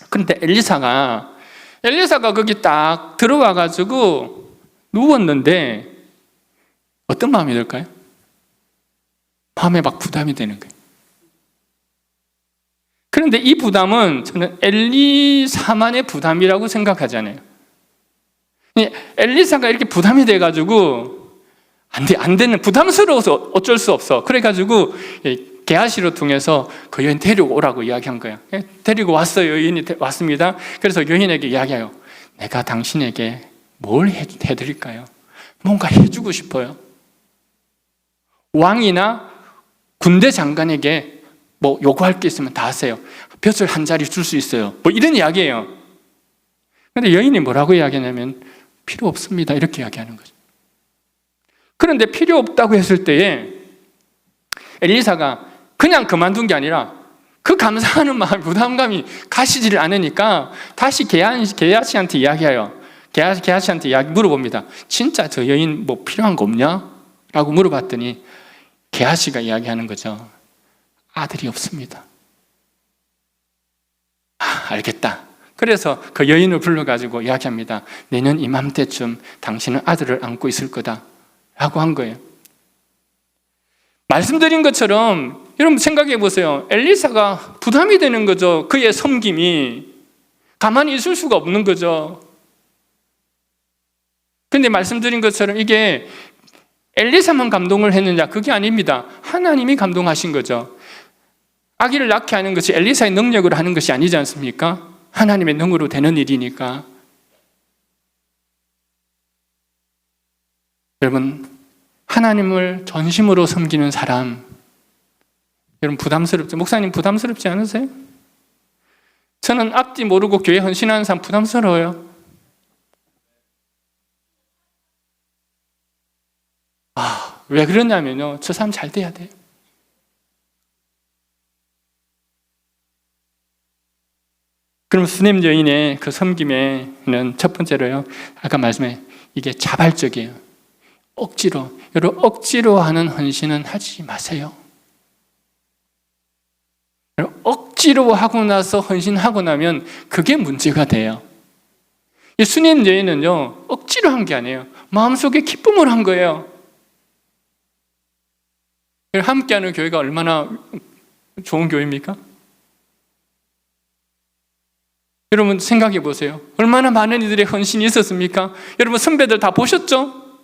그런데 엘리사가 거기 딱 들어와가지고 누웠는데 어떤 마음이 들까요? 마음에 막 부담이 되는 거예요. 그런데 이 부담은 저는 엘리사만의 부담이라고 생각하잖아요. 엘리사가 이렇게 부담이 돼가지고 안 되는, 부담스러워서 어쩔 수 없어. 그래가지고 게하시로 통해서 그 여인 데리고 오라고 이야기한 거야. 데리고 왔어요. 여인이 왔습니다. 그래서 여인에게 이야기해요. 내가 당신에게 뭘 해드릴까요? 뭔가 해주고 싶어요. 왕이나 군대 장관에게 뭐 요구할 게 있으면 다 하세요. 벼슬 한 자리 줄 수 있어요. 뭐 이런 이야기예요. 그런데 여인이 뭐라고 이야기하냐면 필요 없습니다. 이렇게 이야기하는 거죠. 그런데 필요 없다고 했을 때에 엘리사가 그냥 그만둔 게 아니라 그 감사하는 마음, 부담감이 가시지를 않으니까 다시 게하시한테 이야기해요. 게하시한테 물어봅니다. 진짜 저 여인 뭐 필요한 거 없냐? 라고 물어봤더니 게하시가 이야기하는 거죠. 아들이 없습니다. 알겠다. 그래서 그 여인을 불러가지고 이야기합니다. 내년 이맘때쯤 당신은 아들을 안고 있을 거다 라고 한 거예요. 말씀드린 것처럼 여러분 생각해 보세요. 엘리사가 부담이 되는 거죠. 그의 섬김이 가만히 있을 수가 없는 거죠. 근데 말씀드린 것처럼 이게 엘리사만 감동을 했느냐? 그게 아닙니다. 하나님이 감동하신 거죠. 아기를 낳게 하는 것이 엘리사의 능력으로 하는 것이 아니지 않습니까? 하나님의 능으로 되는 일이니까. 여러분, 하나님을 전심으로 섬기는 사람, 여러분 부담스럽죠? 목사님 부담스럽지 않으세요? 저는 앞뒤 모르고 교회 헌신하는 사람 부담스러워요. 왜 그러냐면요, 저 사람 잘 돼야 돼요. 그럼 수냄 여인의 그 섬김에는 첫 번째로요, 아까 말씀해, 이게 자발적이에요. 억지로. 여러분, 억지로 하는 헌신은 하지 마세요. 여러분, 억지로 하고 나서 헌신하고 나면 그게 문제가 돼요. 이 수냄 여인은요, 억지로 한 게 아니에요. 마음속에 기쁨을 한 거예요. 함께하는 교회가 얼마나 좋은 교회입니까? 여러분 생각해 보세요. 얼마나 많은 이들의 헌신이 있었습니까? 여러분 선배들 다 보셨죠?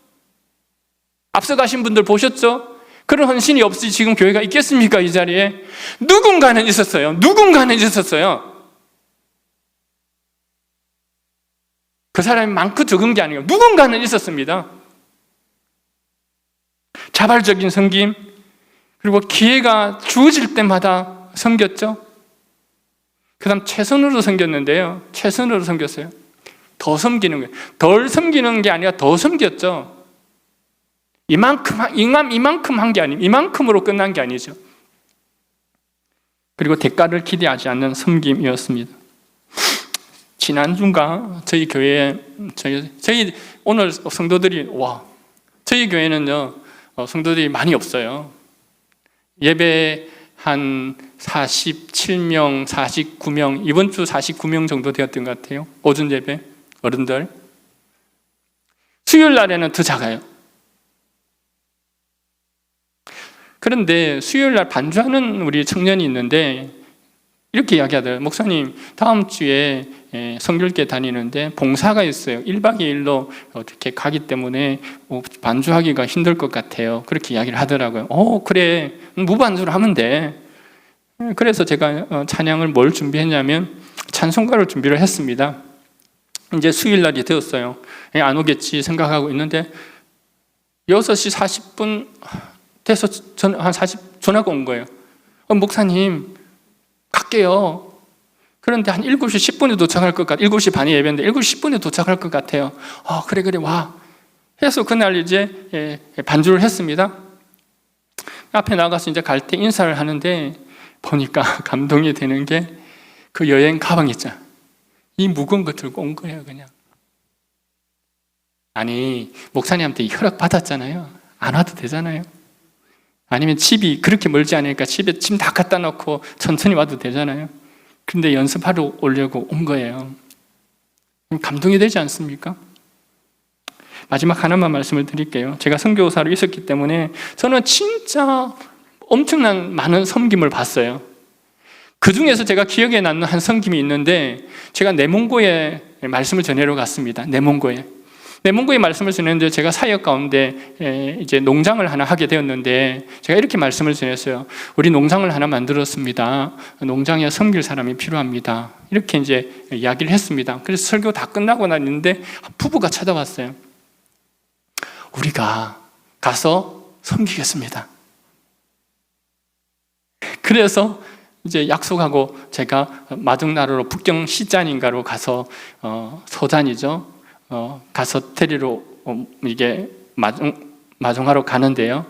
앞서가신 분들 보셨죠? 그런 헌신이 없이 지금 교회가 있겠습니까? 이 자리에 누군가는 있었어요. 누군가는 있었어요. 그 사람이 많고 적은 게 아니에요. 누군가는 있었습니다. 자발적인 섬김, 그리고 기회가 주어질 때마다 섬겼죠. 그 다음 최선으로 섬겼는데요. 최선으로 섬겼어요. 더 섬기는 거예요. 덜 섬기는 게 아니라 더 섬겼죠. 이만큼 한 게 아니에요. 이만큼으로 끝난 게 아니죠. 그리고 대가를 기대하지 않는 섬김이었습니다. 지난주인가 저희 교회에 저희 오늘 성도들이 저희 교회는요 성도들이 많이 없어요. 예배 한 47명, 49명, 이번 주 49명 정도 되었던 것 같아요. 오전 예배, 어른들. 수요일 날에는 더 작아요. 그런데 수요일 날 반주하는 우리 청년이 있는데 이렇게 이야기하더라고요. 목사님, 다음 주에 성결계 다니는데 봉사가 있어요. 1박 2일로 어떻게 가기 때문에 반주하기가 힘들 것 같아요. 그렇게 이야기를 하더라고요. 그래, 무반주를 하면 돼. 그래서 제가 찬양을 뭘 준비했냐면 찬송가를 준비를 했습니다. 이제 수요일 날이 되었어요. 안 오겠지 생각하고 있는데 6시 40분 돼서 전화가 온 거예요. 목사님, 갈게요. 그런데 한 7시 10분에 도착할 것 같아요. 7시 반에 예배인데 7시 10분에 도착할 것 같아요. 그래 와. 해서 그날 이제 반주를 했습니다. 앞에 나가서 이제 갈 때 인사를 하는데 보니까 감동이 되는 게 그 여행 가방 있잖아. 이 무거운 거 들고 온 거예요, 그냥. 아니, 목사님한테 허락 받았잖아요. 안 와도 되잖아요. 아니면 집이 그렇게 멀지 않으니까 집에 짐 다 갖다 놓고 천천히 와도 되잖아요. 근데 연습하러 오려고 온 거예요. 감동이 되지 않습니까? 마지막 하나만 말씀을 드릴게요. 제가 선교사로 있었기 때문에 저는 진짜 엄청난 많은 섬김을 봤어요. 그 중에서 제가 기억에 남는 한 섬김이 있는데 제가 내몽고에 말씀을 전하러 갔습니다. 내몽고에 말씀을 전했는데 제가 사역 가운데 이제 농장을 하나 하게 되었는데 제가 이렇게 말씀을 전했어요. 우리 농장을 하나 만들었습니다. 농장에 섬길 사람이 필요합니다. 이렇게 이제 이야기를 했습니다. 그래서 설교 다 끝나고 났는데 부부가 찾아왔어요. 우리가 가서 섬기겠습니다. 그래서 이제 약속하고 제가 마중나루로 북경 시잔인가로 가서 서잔이죠. 가서 데리러 이게 마중하러 가는데요.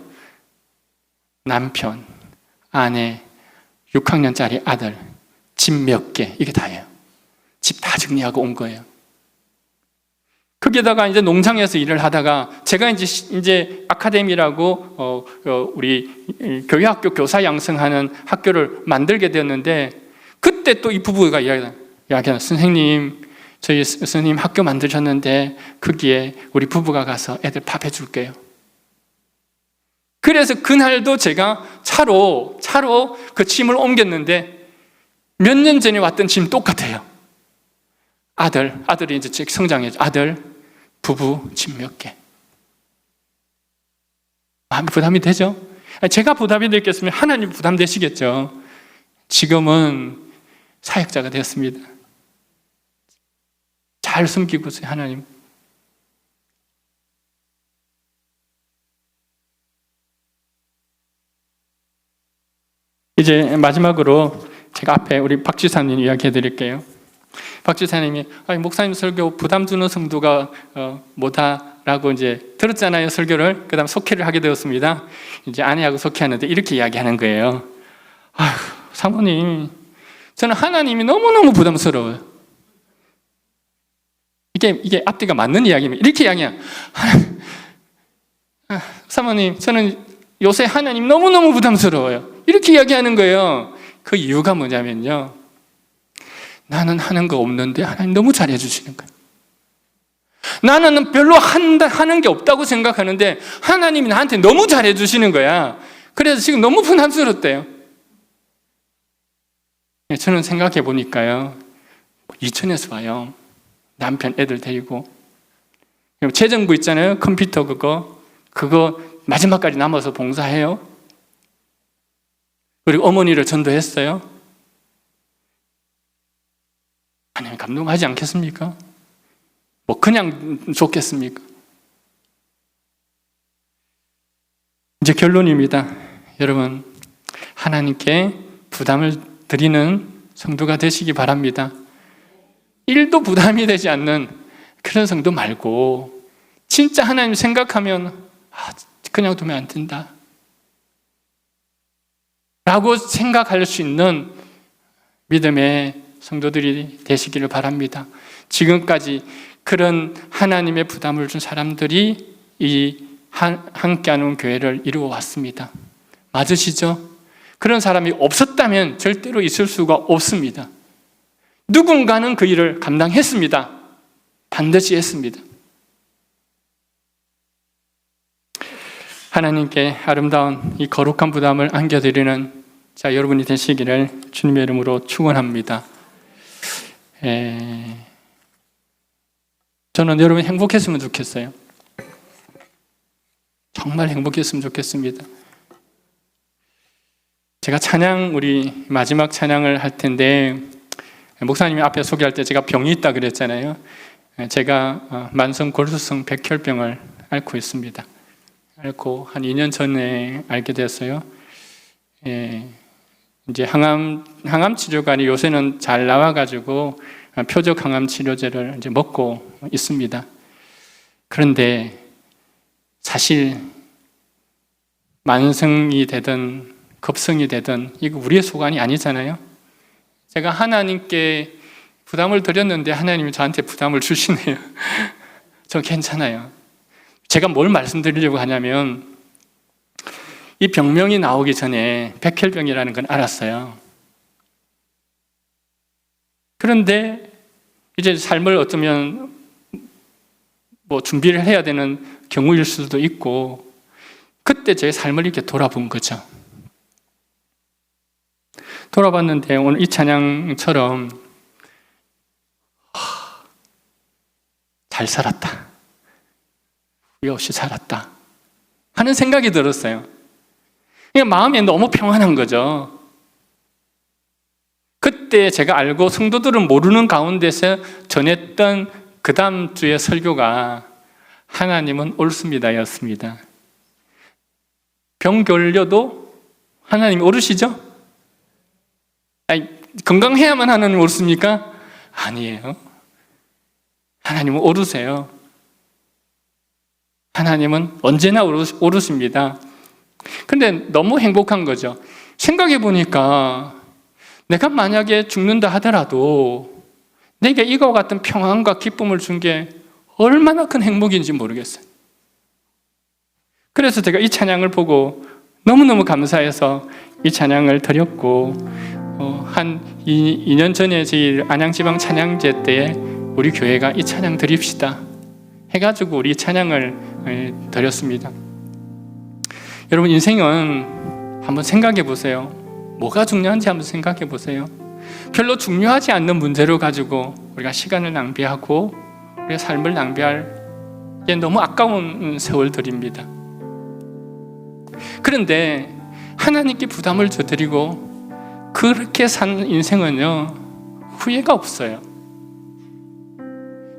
남편, 아내, 6학년짜리 아들, 집 몇 개, 이게 다예요. 집 다 정리하고 온 거예요. 거기에다가 이제 농장에서 일을 하다가 제가 이제 아카데미라고 우리 교회학교 교사 양성하는 학교를 만들게 되었는데 그때 또 이 부부가 이야기하는 선생님, 저희 스님 학교 만드셨는데 거기에 우리 부부가 가서 애들 밥 해줄게요. 그래서 그날도 제가 차로 그 짐을 옮겼는데 몇 년 전에 왔던 짐 똑같아요. 아들이 이제 성장했죠. 아들, 부부 집 몇 개. 마음이 부담이 되죠? 제가 부담이 됐겠으면 하나님 부담되시겠죠? 지금은 사역자가 되었습니다. 잘 숨기고 있어요, 하나님. 이제 마지막으로 제가 앞에 우리 박 지사님 이야기해 드릴게요. 박 지사님이 목사님 설교 부담 주는 성도가 뭐다라고 이제 들었잖아요, 설교를. 그다음 속회를 하게 되었습니다. 이제 아내하고 속회하는데 이렇게 이야기하는 거예요. 아휴, 사모님, 저는 하나님이 너무너무 부담스러워요. 이게 앞뒤가 맞는 이야기입니다. 이렇게 이야기해요. 사모님, 저는 요새 하나님 너무너무 부담스러워요. 이렇게 이야기하는 거예요. 그 이유가 뭐냐면요, 나는 하는 거 없는데 하나님 너무 잘해 주시는 거예요. 나는 별로 하는 게 없다고 생각하는데 하나님이 나한테 너무 잘해 주시는 거야. 그래서 지금 너무 부담스럽대요. 저는 생각해 보니까요, 이천에서 와요. 남편 애들 데리고. 재정부 있잖아요, 컴퓨터 그거 마지막까지 남아서 봉사해요. 그리고 어머니를 전도했어요. 하나님 감동하지 않겠습니까? 뭐 그냥 좋겠습니까? 이제 결론입니다. 여러분, 하나님께 부담을 드리는 성도가 되시기 바랍니다. 1도 부담이 되지 않는 그런 성도 말고 진짜 하나님 생각하면 그냥 두면 안 된다 라고 생각할 수 있는 믿음의 성도들이 되시기를 바랍니다. 지금까지 그런 하나님의 부담을 준 사람들이 이 함께하는 교회를 이루어 왔습니다. 맞으시죠? 그런 사람이 없었다면 절대로 있을 수가 없습니다. 누군가는 그 일을 감당했습니다. 반드시 했습니다. 하나님께 아름다운 이 거룩한 부담을 안겨드리는 여러분이 되시기를 주님의 이름으로 축원합니다. 저는 여러분이 행복했으면 좋겠어요. 정말 행복했으면 좋겠습니다. 제가 우리 마지막 찬양을 할 텐데, 목사님이 앞에 소개할 때 제가 병이 있다 그랬잖아요. 제가 만성 골수성 백혈병을 앓고 있습니다. 앓고 한 2년 전에 알게 됐어요. 이제 항암 치료가 요새는 잘 나와가지고 표적 항암 치료제를 이제 먹고 있습니다. 그런데 사실 만성이 되든 급성이 되든 이거 우리의 소관이 아니잖아요. 제가 하나님께 부담을 드렸는데 하나님이 저한테 부담을 주시네요. 저 괜찮아요. 제가 뭘 말씀드리려고 하냐면, 이 병명이 나오기 전에 백혈병이라는 건 알았어요. 그런데 이제 삶을 어쩌면 뭐 준비를 해야 되는 경우일 수도 있고, 그때 제 삶을 이렇게 돌아본 거죠. 돌아봤는데 오늘 이 찬양처럼 잘 살았다, 후회 없이 살았다 하는 생각이 들었어요. 그러니까 마음이 너무 평안한 거죠. 그때 제가 알고 성도들은 모르는 가운데서 전했던 그 다음 주의 설교가 하나님은 옳습니다 였습니다. 병 걸려도 하나님이 옳으시죠? 건강해야만 하나님 옳습니까? 아니에요. 하나님은 옳으세요. 하나님은 언제나 옳으십니다. 근데 너무 행복한 거죠. 생각해 보니까 내가 만약에 죽는다 하더라도 내게 이거 같은 평안과 기쁨을 준 게 얼마나 큰 행복인지 모르겠어요. 그래서 제가 이 찬양을 보고 너무너무 감사해서 이 찬양을 드렸고, 한 2년 전에 저희 안양지방 찬양제 때에 우리 교회가 이 찬양 드립시다 해가지고 우리 찬양을 드렸습니다. 여러분, 인생은 한번 생각해 보세요. 뭐가 중요한지 한번 생각해 보세요. 별로 중요하지 않는 문제로 가지고 우리가 시간을 낭비하고 우리가 삶을 낭비할 이게 너무 아까운 세월들입니다. 그런데 하나님께 부담을 저드리고 그렇게 산 인생은요, 후회가 없어요.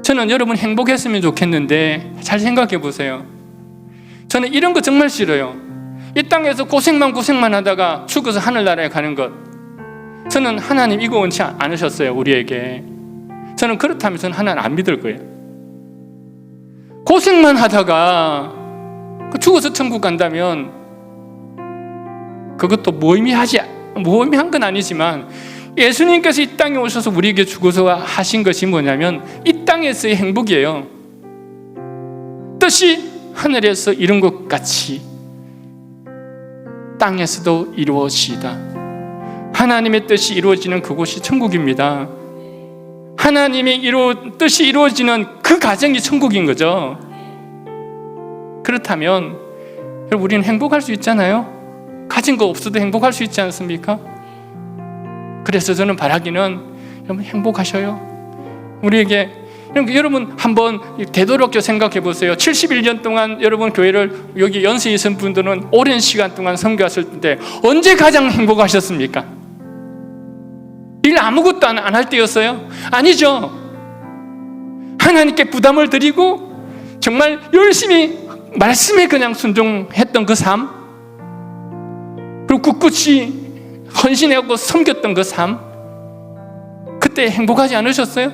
저는 여러분 행복했으면 좋겠는데 잘 생각해 보세요. 저는 이런 거 정말 싫어요. 이 땅에서 고생만 하다가 죽어서 하늘나라에 가는 것. 저는 하나님 이거 원치 않으셨어요, 우리에게. 저는 그렇다면 저는 하나님 안 믿을 거예요. 고생만 하다가 죽어서 천국 간다면 그것도 무의미한 건 아니지만 예수님께서 이 땅에 오셔서 우리에게 죽어서 하신 것이 뭐냐면 이 땅에서의 행복이에요. 뜻이 하늘에서 이룬 것 같이 땅에서도 이루어지이다. 하나님의 뜻이 이루어지는 그곳이 천국입니다. 하나님의 뜻이 이루어지는 그 가정이 천국인 거죠. 그렇다면 우리는 행복할 수 있잖아요. 가진 거 없어도 행복할 수 있지 않습니까? 그래서 저는 바라기는 여러분 행복하셔요. 우리에게 여러분 한번 되도록요 생각해 보세요. 71년 동안 여러분 교회를 여기 연세 있으신 분들은 오랜 시간 동안 섬겨왔을 때 언제 가장 행복하셨습니까? 일 아무것도 안 할 때였어요? 아니죠. 하나님께 부담을 드리고 정말 열심히 말씀에 그냥 순종했던 그 삶, 그리고 꿋꿋이 헌신하고 섬겼던 그 삶, 그때 행복하지 않으셨어요?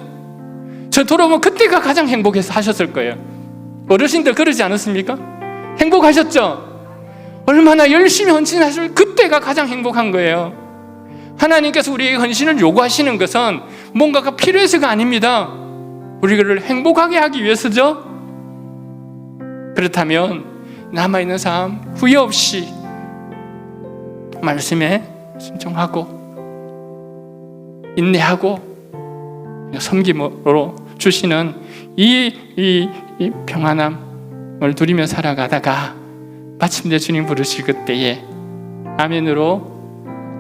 저 돌아보면 그때가 가장 행복해서 하셨을 거예요. 어르신들 그러지 않았습니까? 행복하셨죠? 얼마나 열심히 헌신하시면 그때가 가장 행복한 거예요. 하나님께서 우리에게 헌신을 요구하시는 것은 뭔가가 필요해서가 아닙니다. 우리를 행복하게 하기 위해서죠. 그렇다면 남아있는 삶 후회 없이 말씀에 순종하고 인내하고 섬김으로 주시는 이 평안함을 누리며 살아가다가 마침내 주님 부르실 그때에 아멘으로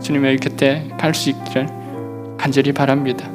주님의 곁에 갈 수 있기를 간절히 바랍니다.